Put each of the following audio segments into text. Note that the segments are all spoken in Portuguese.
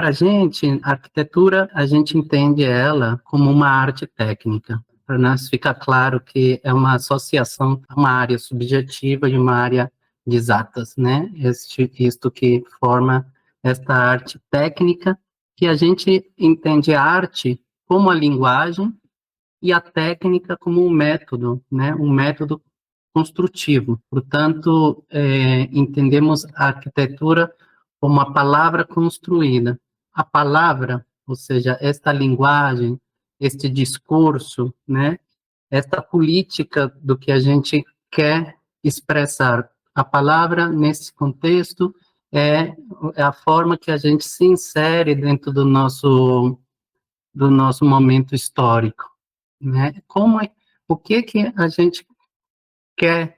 para a gente, a arquitetura, a gente entende ela como uma arte técnica. Para nós fica claro que é uma associação, uma área subjetiva e uma área de exatas, né? Isto que forma esta arte técnica, que a gente entende a arte como a linguagem e a técnica como um método, né? Um método construtivo. Portanto, entendemos a arquitetura como uma palavra construída. A palavra, ou seja, esta linguagem, este discurso, né? Esta política do que a gente quer expressar. A palavra, nesse contexto, é a forma que a gente se insere dentro do nosso momento histórico, né? O que a gente quer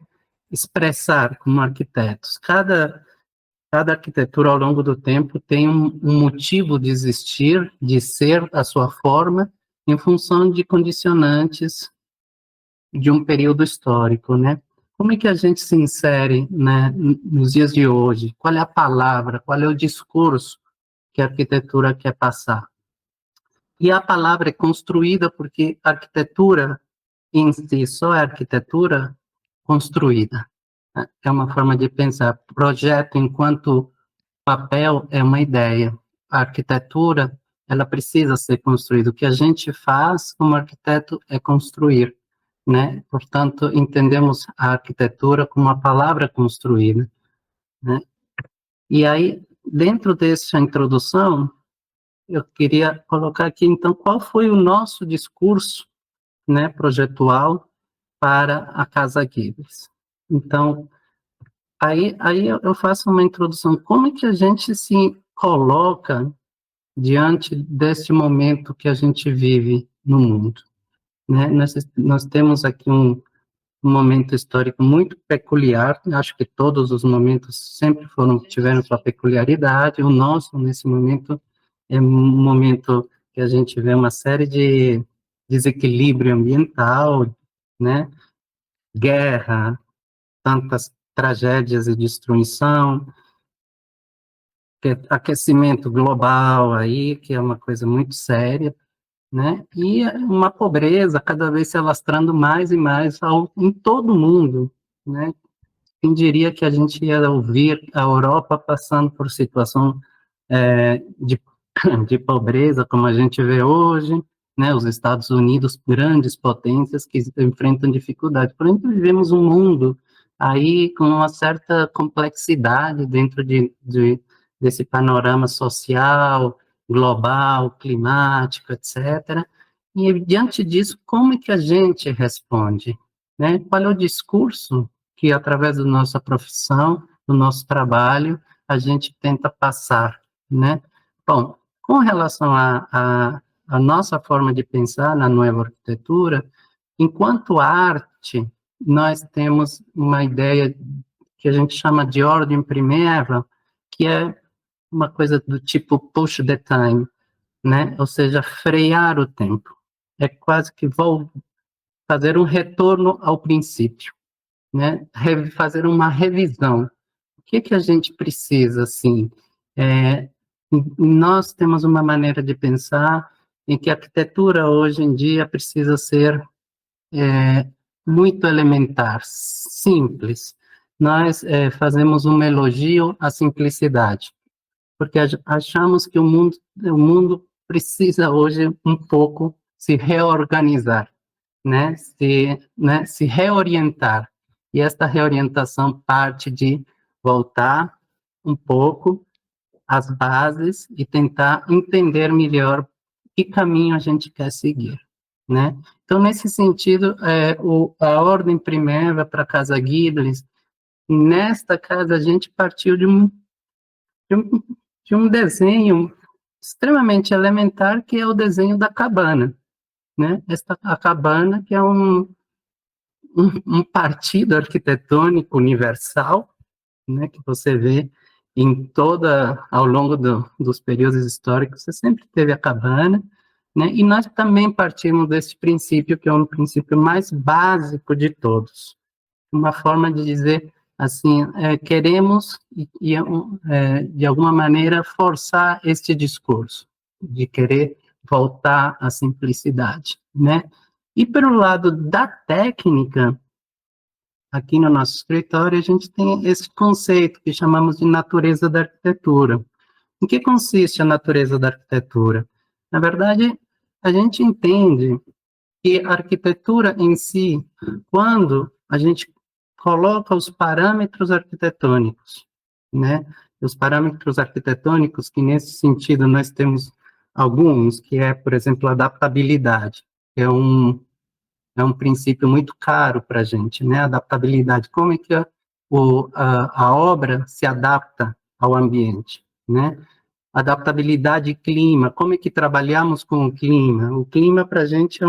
expressar como arquitetos? Cada arquitetura, ao longo do tempo, tem um motivo de existir, de ser a sua forma, em função de condicionantes de um período histórico, né? Como é que a gente se insere, né, nos dias de hoje? Qual é a palavra, qual é o discurso que a arquitetura quer passar? E a palavra é construída porque a arquitetura em si só é arquitetura construída. É uma forma de pensar. Projeto enquanto papel é uma ideia. A arquitetura, ela precisa ser construída. O que a gente faz como arquiteto é construir, né? Portanto, entendemos a arquitetura como uma palavra construída, né? E aí, dentro dessa introdução, eu queria colocar aqui, então, qual foi o nosso discurso, né, projetual para a Casa Gibbs. Então, aí eu faço uma introdução. Como é que a gente se coloca diante deste momento que a gente vive no mundo, né? Nós temos aqui um momento histórico muito peculiar. Acho que todos os momentos sempre tiveram sua peculiaridade. O nosso, nesse momento, é um momento que a gente vê uma série de desequilíbrio ambiental, né? Guerra, tantas tragédias e destruição, aquecimento global aí, que é uma coisa muito séria, né? E uma pobreza cada vez se alastrando mais e mais em todo o mundo, né? Quem diria que a gente ia ouvir a Europa passando por situação de, de pobreza, como a gente vê hoje, né? Os Estados Unidos, grandes potências que enfrentam dificuldade. Porém, vivemos um mundo aí com uma certa complexidade dentro desse panorama social, global, climático, etc. E, diante disso, como é que a gente responde, né? Qual é o discurso que, através da nossa profissão, do nosso trabalho, a gente tenta passar, né? Bom, com relação à nossa forma de pensar na nova arquitetura, enquanto arte, nós temos uma ideia que a gente chama de ordem primeira, que é uma coisa do tipo push the time, né? Ou seja, frear o tempo. É quase que vou fazer um retorno ao princípio, né? Fazer uma revisão. O que a gente precisa, assim? É, nós temos uma maneira de pensar em que a arquitetura, hoje em dia, precisa ser muito elementar, simples. Nós fazemos um elogio à simplicidade, porque achamos que o mundo precisa hoje um pouco se reorganizar, né, se reorientar. E esta reorientação parte de voltar um pouco às bases e tentar entender melhor que caminho a gente quer seguir, né? Então, nesse sentido, a ordem primeira para a Casa Gibbs, nesta casa a gente partiu de um, de um desenho extremamente elementar, que é o desenho da cabana, né? A cabana, que é um partido arquitetônico universal, né, que você vê ao longo dos períodos históricos, você sempre teve a cabana, né? E nós também partimos desse princípio, que é um princípio mais básico de todos, uma forma de dizer assim, queremos, de alguma maneira, forçar este discurso, de querer voltar à simplicidade, né? E pelo lado da técnica, aqui no nosso escritório, a gente tem esse conceito que chamamos de natureza da arquitetura. Em que consiste a natureza da arquitetura? Na verdade, a gente entende que a arquitetura em si, quando a gente coloca os parâmetros arquitetônicos, né? Os parâmetros arquitetônicos, que nesse sentido nós temos alguns, que é, por exemplo, a adaptabilidade, que é um princípio muito caro para a gente, né? Adaptabilidade, como é que a obra se adapta ao ambiente, né? Adaptabilidade e clima, como é que trabalhamos com o clima? O clima, para a gente, é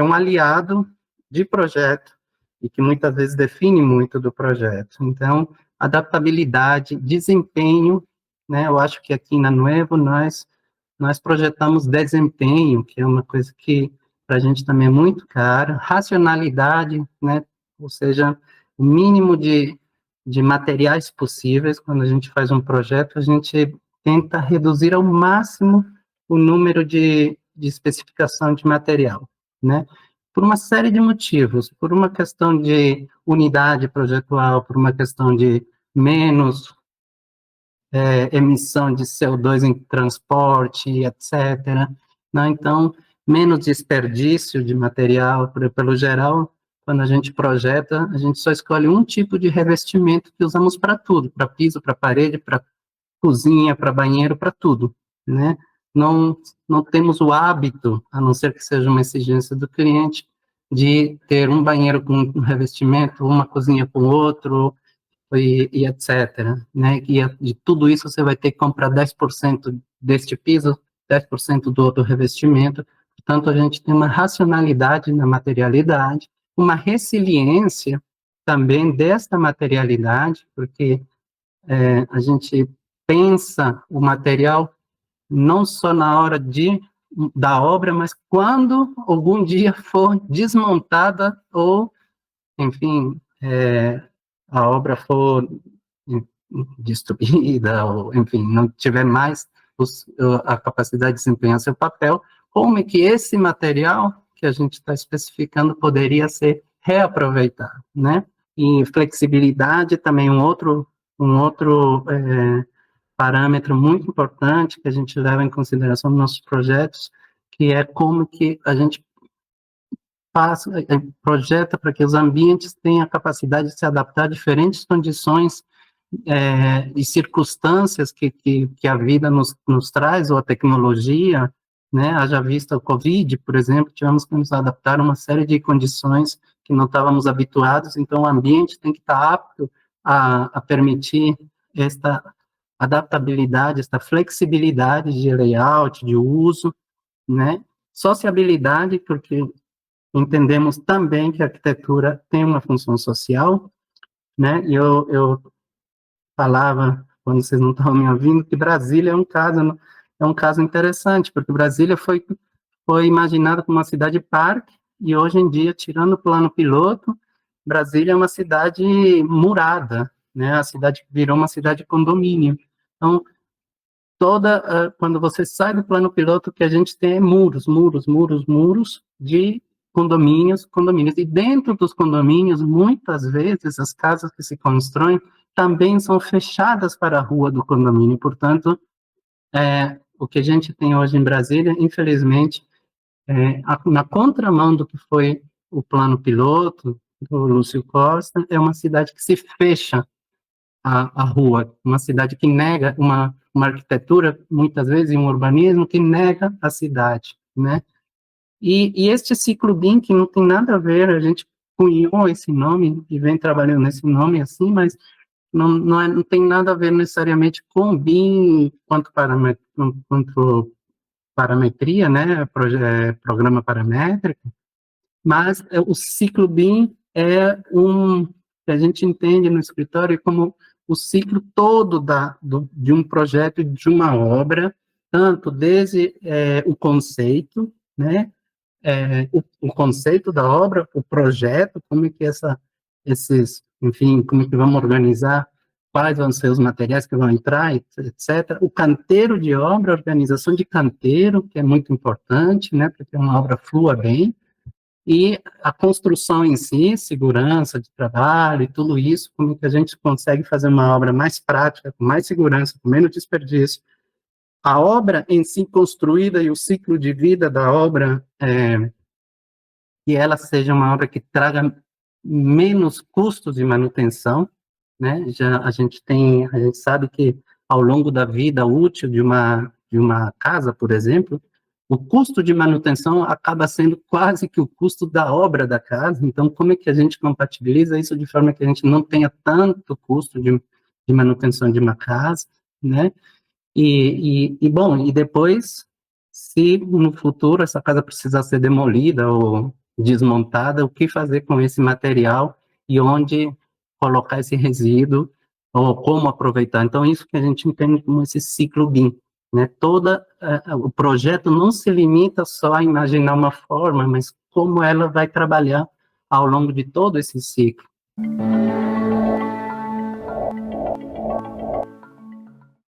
um aliado de projeto e que muitas vezes define muito do projeto. Então, adaptabilidade, desempenho, né? Eu acho que aqui na Nuevo nós projetamos desempenho, que é uma coisa que para a gente também é muito caro, racionalidade, né? Ou seja, o mínimo de materiais possíveis. Quando a gente faz um projeto, a gente tenta reduzir ao máximo o número de especificação de material, né? Por uma série de motivos, por uma questão de unidade projetual, por uma questão de menos emissão de CO2 em transporte, etc. Né? Então, menos desperdício de material, pelo geral, quando a gente projeta, a gente só escolhe um tipo de revestimento que usamos para tudo, para piso, para parede, para cozinha, para banheiro, para tudo, né? Não, não temos o hábito, a não ser que seja uma exigência do cliente, de ter um banheiro com um revestimento, uma cozinha com outro, e etc. Né? E de tudo isso você vai ter que comprar 10% deste piso, 10% do outro revestimento. Portanto, a gente tem uma racionalidade na materialidade, uma resiliência também desta materialidade, porque a gente pensa o material não só na hora da obra, mas quando algum dia for desmontada ou, enfim, a obra for destruída, ou, enfim, não tiver mais a capacidade de desempenhar seu papel, como é que esse material que a gente está especificando poderia ser reaproveitado, né? E flexibilidade também um outro parâmetro muito importante que a gente leva em consideração nos nossos projetos, que é como que a gente projeta para que os ambientes tenham a capacidade de se adaptar a diferentes condições e circunstâncias que a vida nos traz, ou a tecnologia, né? Haja vista o Covid, por exemplo, tivemos que nos adaptar a uma série de condições que não estávamos habituados, então o ambiente tem que estar apto a permitir esta adaptabilidade, esta flexibilidade de layout, de uso, né? Sociabilidade, porque entendemos também que a arquitetura tem uma função social, né? E eu falava, quando vocês não estavam me ouvindo, que Brasília é um caso interessante, porque Brasília foi imaginada como uma cidade-parque, e hoje em dia, tirando o plano piloto, Brasília é uma cidade murada, né? A cidade virou uma cidade condomínio. Então, quando você sai do plano piloto, o que a gente tem é muros, muros, muros, muros de condomínios, condomínios. E dentro dos condomínios, muitas vezes, as casas que se constroem também são fechadas para a rua do condomínio. Portanto, o que a gente tem hoje em Brasília, infelizmente, na contramão do que foi o plano piloto do Lúcio Costa, é uma cidade que se fecha a rua, uma cidade que nega uma arquitetura, muitas vezes, um urbanismo que nega a cidade, né? E este ciclo BIM, que não tem nada a ver, a gente cunhou esse nome e vem trabalhando nesse nome assim, mas não tem nada a ver necessariamente com BIM quanto parametria, né? Programa paramétrico, mas o ciclo BIM que a gente entende no escritório como o ciclo todo de um projeto, de uma obra, tanto desde o conceito, né, o conceito da obra, o projeto, como é que enfim, como é que vamos organizar, quais vão ser os materiais que vão entrar, etc. O canteiro de obra, a organização de canteiro, que é muito importante, né, para que uma obra flua bem, e a construção em si, segurança de trabalho e tudo isso, como que a gente consegue fazer uma obra mais prática, com mais segurança, com menos desperdício. A obra em si construída e o ciclo de vida da obra, que ela seja uma obra que traga menos custos de manutenção, né? A gente sabe que ao longo da vida útil de uma casa, por exemplo, o custo de manutenção acaba sendo quase que o custo da obra da casa. Então, como é que a gente compatibiliza isso de forma que a gente não tenha tanto custo de manutenção de uma casa, né? Bom, e depois, se no futuro essa casa precisar ser demolida ou desmontada, o que fazer com esse material e onde colocar esse resíduo ou como aproveitar. Então, isso que a gente entende como esse ciclo BIM, né? O projeto não se limita só a imaginar uma forma, mas como ela vai trabalhar ao longo de todo esse ciclo.